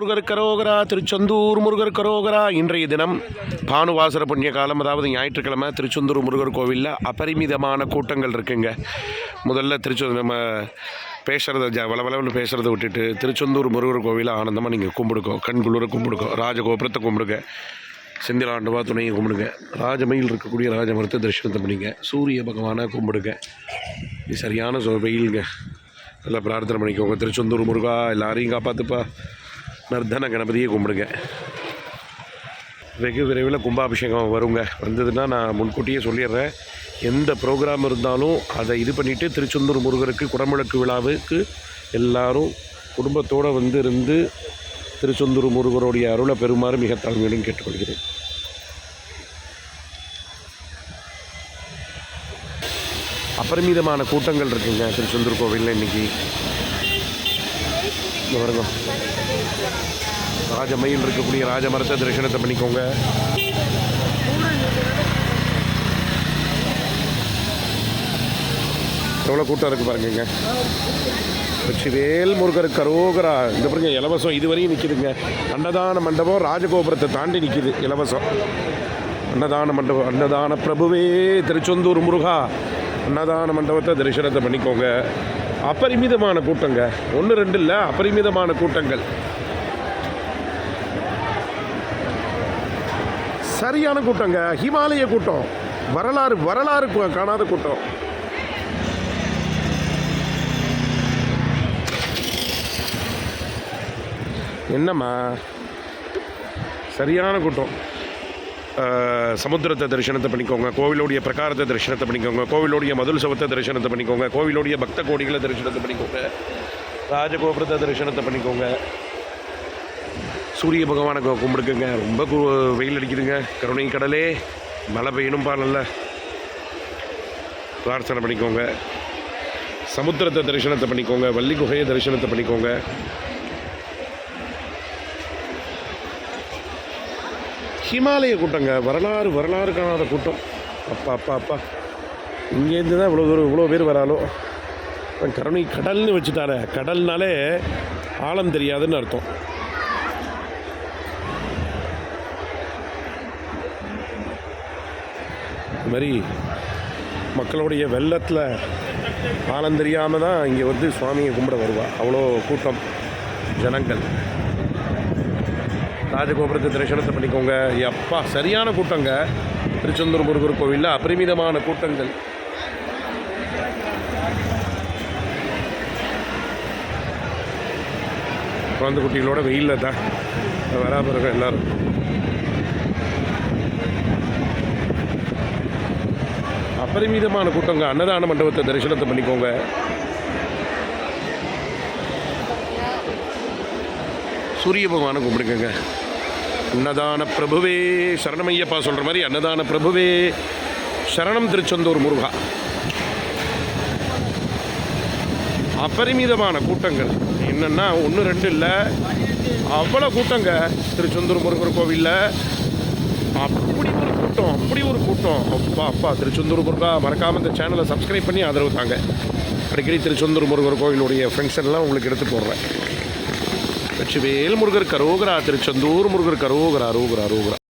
முருகர் கரோகரா. திருச்செந்தூர் முருகர் கரோகரா. இன்றைய தினம் பானுவாசர புண்ணிய காலம், அதாவது ஞாயிற்றுக்கிழமை திருச்செந்தூர் முருகர் கோவிலில் அபரிமிதமான கூட்டங்கள் இருக்குங்க. முதல்ல நம்ம பேசுகிறத வளவளவில் பேசுகிறத விட்டுட்டு திருச்செந்தூர் முருகர் கோவிலை ஆனந்தமாக நீங்கள் கும்பிடுக்கோ, கண்குளிர கும்பிடுக்கோ, ராஜகோபுரத்தை கும்பிடுங்க, செந்திலாண்டவா துணையை கும்பிடுங்க, ராஜமயில் இருக்கக்கூடிய ராஜமரத்தை தரிசனத்தை பண்ணிங்க, சூரிய பகவானை கும்பிடுங்க. இது சரியான வெயிலுங்க. நல்லா பிரார்த்தனை பண்ணிக்கோங்க. திருச்செந்தூர் முருகா எல்லாரையும் காப்பாற்றுப்பா. நர்தன கணபதியை கும்பிடுங்க. வெகு விரைவில் கும்பாபிஷேகம் வருங்க. வந்ததுன்னா நான் முன்கூட்டியே சொல்லிடுறேன். எந்த ப்ரோக்ராம் இருந்தாலும் அதை இது பண்ணிவிட்டு திருச்செந்தூர் முருகருக்கு குடமுழக்கு விழாவுக்கு எல்லோரும் குடும்பத்தோடு இருந்து திருச்செந்தூர் முருகருடைய அருளை பெறுமாறு மிக தாழ்மையுடன் கேட்டுக்கொள்கிறேன். அபரிமிதமான கூட்டங்கள் இருக்குங்க திருச்செந்தூர் கோவிலில் இன்றைக்கி. வருங்க, ராஜமயில் இருக்கக்கூடிய ராஜமரத்தை தரிசனத்தை பண்ணிக்கோங்க. எவ்வளோ கூட்டம் இருக்குது பாருங்க. வெற்றிவேல் முருகர் கரோகரா. இந்த பாருங்க இலவசம் இதுவரையும் நிற்கிதுங்க. அன்னதான மண்டபம் ராஜகோபுரத்தை தாண்டி நிற்கிது இலவசம். அன்னதான மண்டபம், அன்னதான பிரபுவே திருச்செந்தூர் முருகா அன்னதான மண்டபத்தை தரிசனத்தை பண்ணிக்கோங்க. அபரிமிதமான கூட்டங்க, 1-2 இல்லை, அபரிமிதமான கூட்டங்கள். சரியான கூட்டங்க, ஹிமாலய கூட்டம், வரலாறு காணாத கூட்டம். என்னம்மா சரியான கூட்டம். சமுத்திரத்தை தரிசனத்தை பண்ணிக்கோங்க, கோவிலுடைய பிரகாரத்தை தரிசனத்தை பண்ணிக்கோங்க, கோவிலுடைய மதுள் சவத்தை தரிசனத்தை பண்ணிக்கோங்க, கோவிலுடைய பக்த கோடிகளை தரிசனத்தை பண்ணிக்கோங்க, ராஜகோபுரத்தை தரிசனத்தை பண்ணிக்கோங்க. சூரிய பகவானை கும்பிடுக்குங்க. ரொம்ப வெயில் அடிக்குதுங்க. கருணை கடலே மழை பெய்யணும்பா, நல்ல பிரார்த்தனை பண்ணிக்கோங்க. சமுத்திரத்தை தரிசனத்தை பண்ணிக்கோங்க, வள்ளி குகையை தரிசனத்தை பண்ணிக்கோங்க. ஹிமாலய கூட்டங்க, வரலாறு காணாத கூட்டம். அப்பா இங்கேருந்து தான் இவ்வளோ பேர் வராலோ. கருணை கடல்னு வச்சுட்டார. கடல்னாலே ஆழம் தெரியாதுன்னு அர்த்தம். இது மாதிரி மக்களுடைய வெள்ளத்தில் ஆழம் தெரியாமல் தான் இங்கே சுவாமியை கும்பிட வருவா. அவ்வளோ கூட்டம் ஜனங்கள். ராஜகோபுரத்தை தரிசனத்தை பண்ணிக்கோங்க. அப்பா சரியான கூட்டங்க திருச்செந்தூர் முருகர் கோவிலில், அபரிமிதமான கூட்டங்கள். குழந்தை குட்டிகளோட வெயிலில் தான் வராம எல்லாரும். அபரிமிதமான கூட்டங்க. அன்னதான மண்டபத்தை தரிசனத்தை பண்ணிக்கோங்க. சூரிய பகவானை கும்பிடுங்க. அன்னதான பிரபுவே சரணமையப்பா சொல்கிற மாதிரி அன்னதான பிரபுவே சரணம் திருச்செந்தூர் முருகா. அபரிமிதமான கூட்டங்கள். என்னென்னா 1-2 இல்லை, அவ்வளோ கூட்டங்க திருச்செந்தூர் முருகர் கோவிலில். அப்படி ஒரு கூட்டம். அப்பா திருச்செந்தூர் முருகா. மறக்காமல் இந்த சேனலை சப்ஸ்கிரைப் பண்ணி ஆதரவு தாங்க. அடிக்கடி திருச்செந்தூர் முருகர் கோவிலுடைய ஃபங்க்ஷன்லாம் உங்களுக்கு எடுத்து போடுறேன். வெற்றிவேல் முருகர் கரோகரா. திருச்செந்தூர் முருகர் கரோகரா.